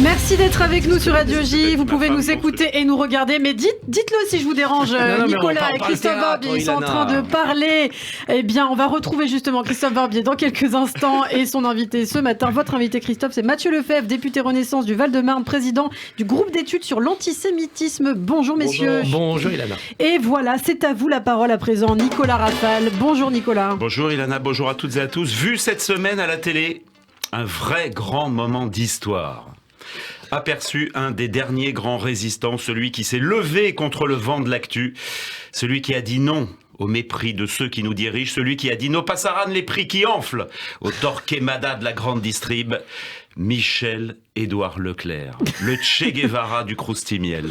Merci d'être avec nous sur Radio J. Vous pouvez nous écouter et nous regarder, mais dites-le si je vous dérange. Nicolas et Christophe Barbier sont en train de parler. Eh bien, on va retrouver justement Christophe Barbier dans quelques instants et son invité ce matin. Votre invité, Christophe, c'est Mathieu Lefebvre, député Renaissance du Val-de-Marne, président du groupe d'études sur l'antisémitisme. Bonjour messieurs. Bonjour Ilana. Et voilà, c'est à vous la parole à présent, Nicolas Rafal. Bonjour Nicolas. Bonjour Ilana, bonjour à toutes et à tous. Vu cette semaine à la télé, un vrai grand moment d'histoire. Aperçu un des derniers grands résistants, celui qui s'est levé contre le vent de l'actu, celui qui a dit non au mépris de ceux qui nous dirigent, celui qui a dit no passaran les prix qui enflent au Torquemada de la grande distrib, Michel-Édouard Leclerc, le Che Guevara du croustimiel,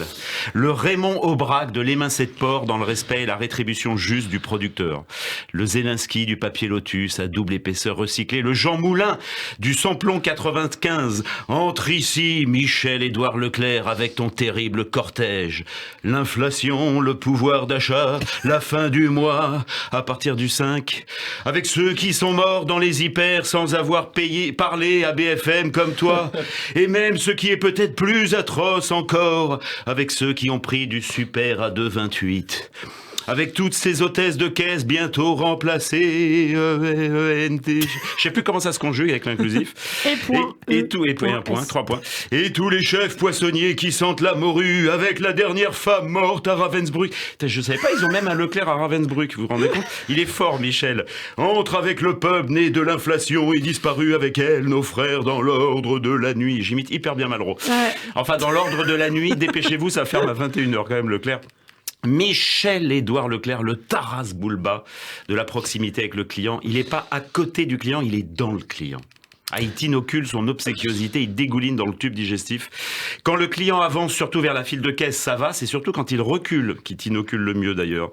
le Raymond Aubrac de l'émincé de porc dans le respect et la rétribution juste du producteur, le Zelensky du papier lotus à double épaisseur recyclé, le Jean Moulin du samplon 95. Entre ici, Michel-Édouard Leclerc, avec ton terrible cortège. L'inflation, le pouvoir d'achat, la fin du mois, à partir du 5, avec ceux qui sont morts dans les hyper sans avoir parlé à BFM comme toi, et même ce qui est peut-être plus atroce encore, avec ceux qui ont pris du super à 2,28. Avec toutes ces hôtesses de caisse bientôt remplacées, je sais plus comment ça se conjugue avec l'inclusif. Et 3 points. Et tous les chefs poissonniers qui sentent la morue avec la dernière femme morte à Ravensbrück. Je savais pas, ils ont même un Leclerc à Ravensbrück, vous vous rendez compte? Il est fort, Michel. Entre avec le peuple né de l'inflation et disparu avec elle, nos frères dans l'ordre de la nuit. J'imite hyper bien Malraux. Ouais. Enfin, dans l'ordre de la nuit, dépêchez-vous, ça ferme à 21h quand même, Leclerc. Michel-Édouard Leclerc, le Taras Bulba de la proximité avec le client. Il n'est pas à côté du client, il est dans le client. Il t'inocule son obséquiosité, il dégouline dans le tube digestif. Quand le client avance surtout vers la file de caisse, ça va. C'est surtout quand il recule qu'il t'inocule le mieux d'ailleurs.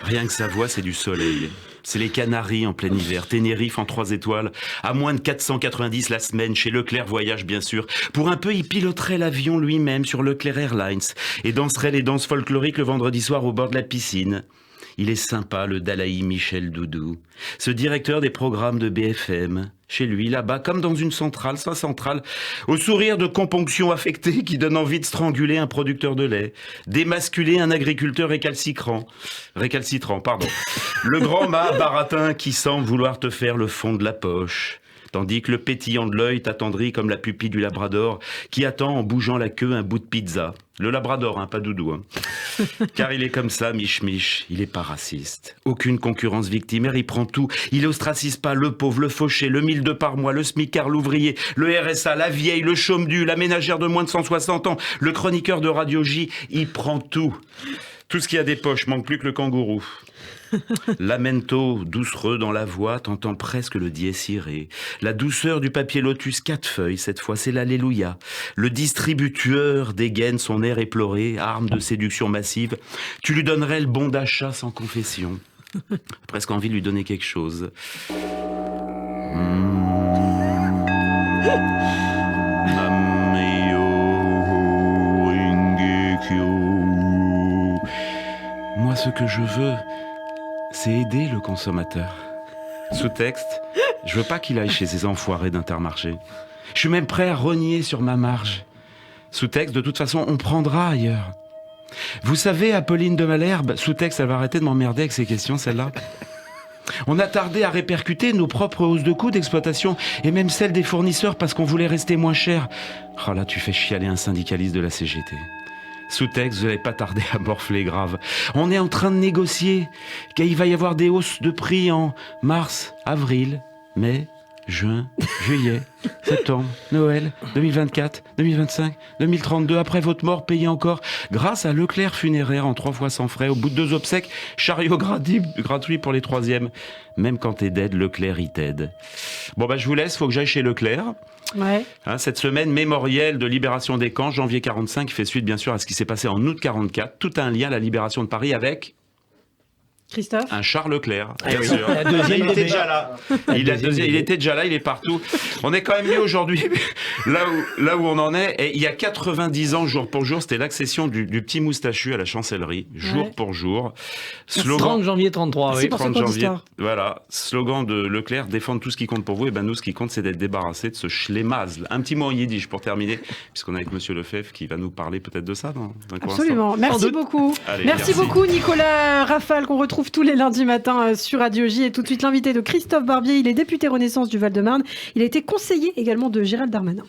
Rien que sa voix, c'est du soleil. C'est les Canaries en plein hiver, Tenerife en 3 étoiles, à moins de 490 la semaine, chez Leclerc Voyage bien sûr. Pour un peu, il piloterait l'avion lui-même sur Leclerc Airlines et danserait les danses folkloriques le vendredi soir au bord de la piscine. Il est sympa, le Dalaï Michel Doudou, ce directeur des programmes de BFM. Chez lui, là-bas, comme dans une centrale, sa centrale, au sourire de componction affectée qui donne envie de stranguler un producteur de lait, d'émasculer un agriculteur récalcitrant, le grand mât baratin qui semble vouloir te faire le fond de la poche. Tandis que le pétillant de l'œil t'attendrit comme la pupille du labrador qui attend en bougeant la queue un bout de pizza. Le labrador, pas Doudou. Car il est comme ça, Mich, il est pas raciste. Aucune concurrence victimaire, il prend tout. Il ostracise pas le pauvre, le fauché, le 1002 par mois, le smicard, l'ouvrier, le RSA, la vieille, le chôme-du, la ménagère de moins de 160 ans, le chroniqueur de Radio J, il prend tout. Tout ce qui a des poches, manque plus que le kangourou. Lamento, doucereux dans la voix, t'entends presque le dies irae. La douceur du papier lotus 4 feuilles, cette fois c'est l'alléluia. Le distributeur dégaine son air éploré, arme de séduction massive. Tu lui donnerais le bon d'achat sans confession. Presque envie de lui donner quelque chose. Moi, ce que je veux, c'est aider le consommateur. Sous-texte, je veux pas qu'il aille chez ces enfoirés d'Intermarché. Je suis même prêt à rogner sur ma marge. Sous-texte, de toute façon, on prendra ailleurs. Vous savez, Apolline de Malherbe, sous-texte, elle va arrêter de m'emmerder avec ces questions, celle-là. On a tardé à répercuter nos propres hausses de coûts d'exploitation et même celles des fournisseurs parce qu'on voulait rester moins cher. Oh là, tu fais chialer un syndicaliste de la CGT. Sous-texte, vous n'allez pas tarder à morfler grave. On est en train de négocier qu'il va y avoir des hausses de prix en mars, avril, mai, juin, juillet, septembre, Noël, 2024, 2025, 2032. Après votre mort, payez encore grâce à Leclerc Funéraire en 3 fois sans frais. Au bout de 2 obsèques, chariot gratuit pour les 3e. Même quand t'es dead, Leclerc, il t'aide. Bon, je vous laisse, faut que j'aille chez Leclerc. Ouais. Cette semaine mémorielle de libération des camps, janvier 45, fait suite bien sûr à ce qui s'est passé en août 44. Tout a un lien, la libération de Paris, avec Christophe ? Un Charles Leclerc, bien sûr. La deuxième Il était bébé. déjà là. Il était déjà là, il est partout. On est quand même mieux aujourd'hui, là où on en est. Et il y a 90 ans, jour pour jour, c'était l'accession du petit moustachu à la chancellerie, jour pour jour. 30 janvier 33, oui. 30 janvier. Voilà. Slogan de Leclerc, défendre tout ce qui compte pour vous. Et ben nous, ce qui compte, c'est d'être débarrassé de ce schlemazl. Un petit mot en yiddish pour terminer, puisqu'on est avec Monsieur Lefebvre qui va nous parler peut-être de ça dans un court Absolument. instant. Merci beaucoup. Allez, merci beaucoup, Nicolas Rafal, qu'on retrouve tous les lundis matins sur Radio J. Et tout de suite, l'invité de Christophe Barbier. Il est député Renaissance du Val-de-Marne. Il a été conseiller également de Gérald Darmanin.